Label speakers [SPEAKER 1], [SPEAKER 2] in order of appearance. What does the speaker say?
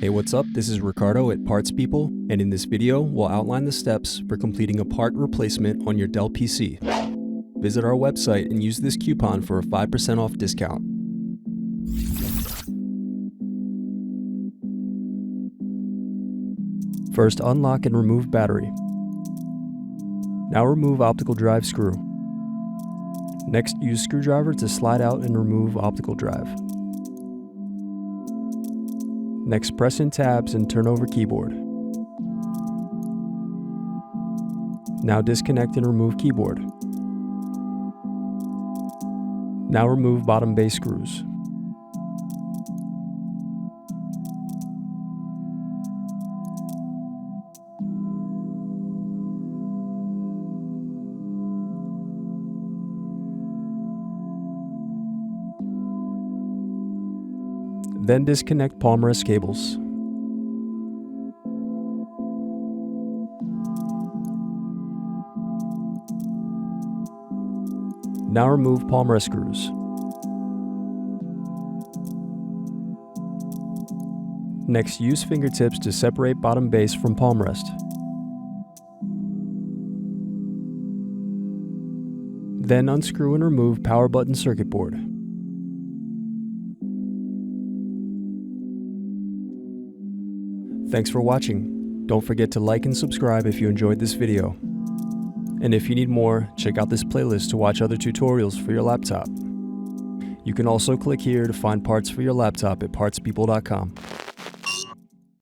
[SPEAKER 1] Hey, what's up? This is Ricardo at Parts People, and in this video, we'll outline the steps for completing a part replacement on your Dell PC. Visit our website and use this coupon for a 5% off discount. First, unlock and remove battery. Now remove optical drive screw. Next, use screwdriver to slide out and remove optical drive. Next, press in tabs and turn over keyboard. Now disconnect and remove keyboard. Now remove bottom base screws. Then disconnect palm rest cables. Now remove palm rest screws. Next, use fingertips to separate bottom base from palm rest. Then unscrew and remove power button circuit board. Thanks for watching. Don't forget to like and subscribe if you enjoyed this video. And if you need more, check out this playlist to watch other tutorials for your laptop. You can also click here to find parts for your laptop at partspeople.com.